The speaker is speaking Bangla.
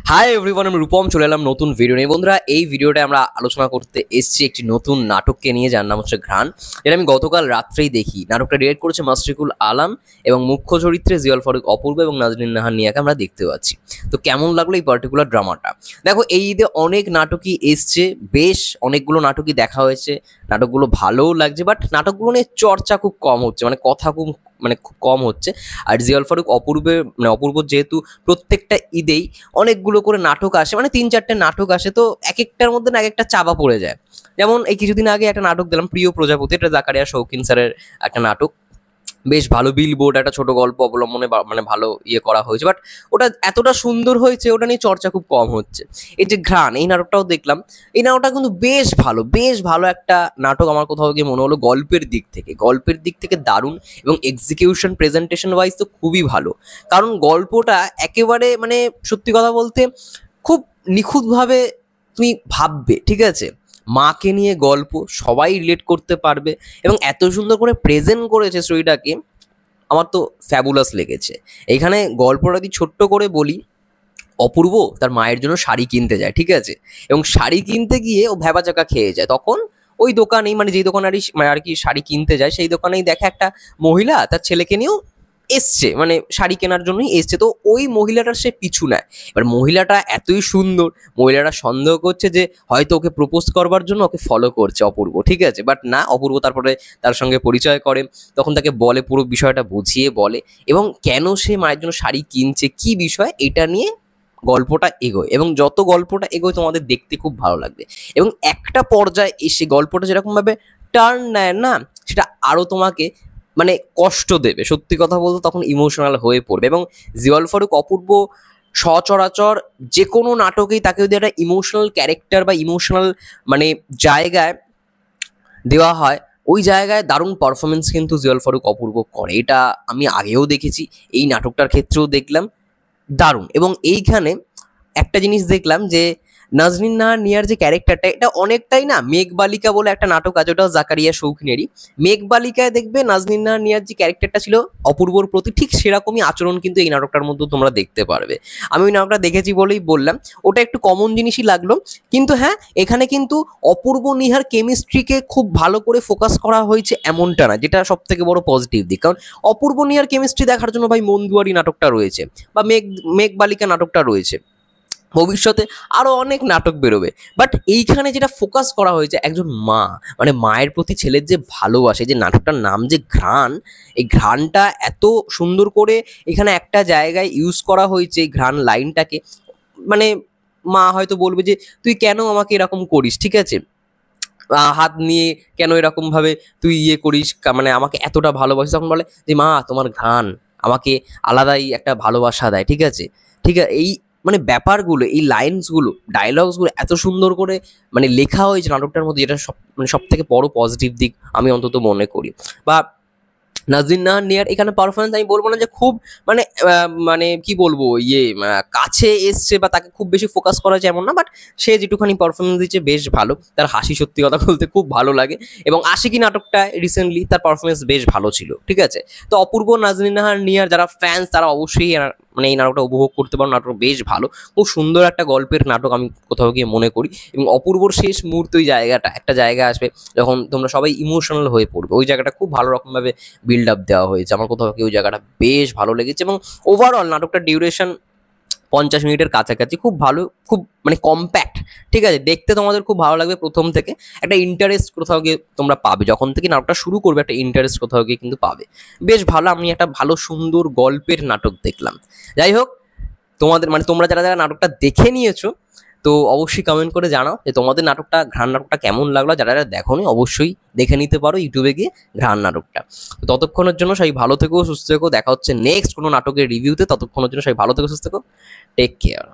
হাই এভরিওয়ান, আমি রূপম চলে এলাম নতুন ভিডিও নিয়ে। বন্ধুরা, এই ভিডিওটা আমরা আলোচনা করতে এসেছি একটি নতুন নাটককে নিয়ে, যার নাম হচ্ছে ঘ্রাণ। যেটা আমি গতকাল রাত্রেই দেখি। নাটকটা ডিরেক্ট করেছে মাশরিকুল আলম এবং মুখ্য চরিত্রে জিয়াউল ফারুক অপূর্ব এবং নাজনীন নাহার নিয়াকে আমরা দেখতে পাচ্ছি। তো কেমন লাগলো এই পার্টিকুলার ড্রামাটা? দেখো, এই ঈদে অনেক নাটকই এসছে, বেশ অনেকগুলো নাটকই দেখা হয়েছে, নাটকগুলো ভালোও লাগছে, বাট নাটকগুলো নিয়ে চর্চা খুব কম হচ্ছে, মানে কথা খুব কম হচ্ছে। আর জিয়াউল ফারুক অপূর্ব যেহেতু প্রত্যেকটা ঈদেই অনেকগুলো করে নাটক আসে, মানে ৩-৪টে নাটক আসে, তো এক একটার মধ্যে না এক একটা চাপা পড়ে যায়। যেমন এই কিছুদিন আগে একটা নাটক দিলাম, প্রিয় প্রজাপতি, এটা জাকারিয়া শৌখিন স্যারের একটা নাটক, বেশ ভালো। বিলবোর্ড একটা ছোট গল্প অবলম্বনে মানে ভালো করা হয়েছে, বাট ওটা এতটা সুন্দর হয়েছে, ওটা নিয়ে চর্চা খুব কম হচ্ছে। এই যে ঘ্রাণ, এই নাটকটাও দেখলাম, এই নাটকটা কিন্তু বেশ ভালো একটা নাটক। আমার কোথাও গিয়ে মনে হলো গল্পের দিক থেকে দারুণ, এবং এক্সিকিউশন প্রেজেন্টেশন ওয়াইজ তো খুবই ভালো। কারণ গল্পটা একেবারে মানে সত্যি কথা বলতে খুব নিখুঁতভাবে তুমি ভাববে, ঠিক আছে? মাকে নিয়ে গল্প, সবাই রিলেট করতে পারবে, এবং এত সুন্দর করে প্রেজেন্ট করেছে স্টোরিটাকে, আমার তো ফ্যাবুলাস লেগেছে। এইখানে গল্পটা যদি ছোট্ট করে বলি, অপূর্ব তার মায়ের জন্য শাড়ি কিনতে যায়, ঠিক আছে? এবং শাড়ি কিনতে গিয়ে ও ভ্যাবাচাকা খেয়ে যায়। তখন ওই দোকানেই, মানে যেই দোকানে আর কি শাড়ি কিনতে যায়, সেই দোকানেই দেখে একটা মহিলা তার ছেলেকে নিয়েও এসছে, মানে শাড়ি কেনার জন্যই এসছে। তো ওই মহিলাটার সে পিছু নেয়। এবার মহিলাটা এতই সুন্দর, মহিলাটা সন্দেহ করছে যে হয়তো ওকে প্রপোজ করবার জন্য ওকে ফলো করছে অপূর্ব, ঠিক আছে? বাট না, অপূর্ব তারপরে তার সঙ্গে পরিচয় করে, তখন তাকে বলে, পুরো বিষয়টা বুঝিয়ে বলে, এবং কেন সে মায়ের জন্য শাড়ি কিনছে, কি বিষয়, এটা নিয়ে গল্পটা এগোয়। এবং যত গল্পটা এগোয় তোমাদের দেখতে খুব ভালো লাগবে, এবং একটা পর্যায়ে এসে গল্পটা যেরকমভাবে টার্ন নেয় না, সেটা আরও তোমাকে মানে কষ্ট দেবে। সত্যি কথা বলতে তখন ইমোশনাল হয়ে পড়বে। এবং জিয়াউল ফারুক অপূর্ব সচরাচর যে কোনো নাটকেই তাকে যদি একটা ইমোশনাল ক্যারেক্টার বা ইমোশনাল মানে জায়গায় দেওয়া হয়, ওই জায়গায় দারুণ পারফরমেন্স কিন্তু জিয়াউল ফারুক অপূর্ব করে। এটা আমি আগেও দেখেছি, এই নাটকটার ক্ষেত্রেও দেখলাম, দারুণ। এবং এইখানে একটা জিনিস দেখলাম যে নাজনীন নাহার নিয়ার যে ক্যারেক্টারটা, এটা অনেকটাই না মেঘবালিকা বলে একটা নাটক আছে, ওটাও জাকারিয়া শৌখিনেরই। মেঘবালিকায় দেখবে নাজনীন নাহার নিয়ার যে ক্যারেক্টারটা ছিল অপূর্বর প্রতি, ঠিক সেরকমই আচরণ কিন্তু এই নাটকটার মধ্যে তোমরা দেখতে পারবে। আমি ওই নাটকটা দেখেছি বলেই বললাম, ওটা একটু কমন জিনিসই লাগলো। কিন্তু হ্যাঁ, এখানে কিন্তু অপূর্ব নিহার কেমিস্ট্রিকে খুব ভালো করে ফোকাস করা হয়েছে এমনটা না, যেটা সব থেকে বড় পজিটিভ দিক। কারণ অপূর্ব নিহার কেমিস্ট্রি দেখার জন্য ভাই মন্দুয়ারি নাটকটা রয়েছে, বা মেঘবালিকা নাটকটা রয়েছে, ভবিষ্যতে আরও অনেক নাটক বেরোবে। বাট এইখানে যেটা ফোকাস করা হয়েছে, একজন মা, মানে মায়ের প্রতি ছেলের যে ভালোবাসে, যে নাটকটার নাম যে ঘ্রাণ, এই ঘ্রাণটা এত সুন্দর করে এখানে একটা জায়গায় ইউজ করা হয়েছে, এই ঘ্রাণ লাইনটাকে। মানে মা হয়তো বলবে যে তুই কেন আমাকে এরকম করিস, ঠিক আছে? হাত নিয়ে কেন এরকম ভাবে তুই করিস, মানে আমাকে এতটা ভালোবাসিস। তখন বলে যে মা, তোমার ঘ্রাণ আমাকে আলাদাই একটা ভালোবাসা দেয়, ঠিক আছে? ঠিক আছে, এই মানে ব্যাপারগুলো, এই লাইন্সগুলো, ডায়লগসগুলো এত সুন্দর করে মানে লেখা হয়েছে নাটকটার মধ্যে, যেটা সব থেকে বড় পজিটিভ দিক আমি অন্তত মনে করি। বা নাজনীন নাহার নিয়ার এখানে পারফরমেন্স আমি বলবো না যে খুব মানে মানে কি বলবো, কাছে এসছে বা তাকে খুব বেশি ফোকাস করা যায় এমন না, বাট সে যেটুখানি পারফরমেন্স দিচ্ছে বেশ ভালো। তার হাসি সত্যি কথা বলতে খুব ভালো লাগে, এবং আশিকি নাটকটা রিসেন্টলি তার পারফরমেন্স বেশ ভালো ছিল, ঠিক আছে? তো অপূর্ব নাজনীন নাহার নিয়ার যারা ফ্যান্স, তারা অবশ্যই মানে এই নাটকটা উপভোগ করতে পারো। নাটক বেশ ভালো, খুব সুন্দর একটা গল্পের নাটক আমি কোথাও গিয়ে মনে করি। এবং অপূর্বর শেষ মুহূর্তে ওই জায়গাটা, একটা জায়গা আসবে যখন তোমরা সবাই ইমোশনাল হয়ে পড়বে, ওই জায়গাটা খুব ভালো রকমভাবে বিল্ড আপ দেওয়া হয়েছে। আমার কোথাও কি ওই জায়গাটা বেশ ভালো লেগেছে। এবং ওভারঅল নাটকটার ডিউরেশন 50 মিনিটের কাছাকাছি, খুব ভালো, খুব মানে কম্প্যাক্ট, ঠিক আছে? দেখতে তোমাদের খুব ভালো লাগবে। প্রথম থেকে একটা ইন্টারেস্ট কোথাও গিয়ে তোমরা পাবে, যখন থেকে নাটকটা শুরু করবে একটা ইন্টারেস্ট কোথাও গিয়ে কিন্তু পাবে। বেশ ভালো, আমি একটা ভালো সুন্দর গল্পের নাটক দেখলাম। যাই হোক, তোমাদের মানে তোমরা যারা যারা নাটকটা দেখে নিয়েছো, তো অবশ্যই কমেন্ট করে জানাও যে তোমাদের নাটকটা, ঘ্রাণ নাটকটা কেমন লাগলো। যারা যারা দেখোনি অবশ্যই দেখে নিতে পারো ইউটিউবে গিয়ে ঘ্রাণ নাটকটা। তো ততক্ষণের জন্য সবাই ভালো থেকো, সুস্থ থেকো। দেখা হচ্ছে নেক্সট কোনো নাটকের রিভিউতে। ততক্ষণের জন্য সবাই ভালো থেকো, সুস্থ থেকো। Take care.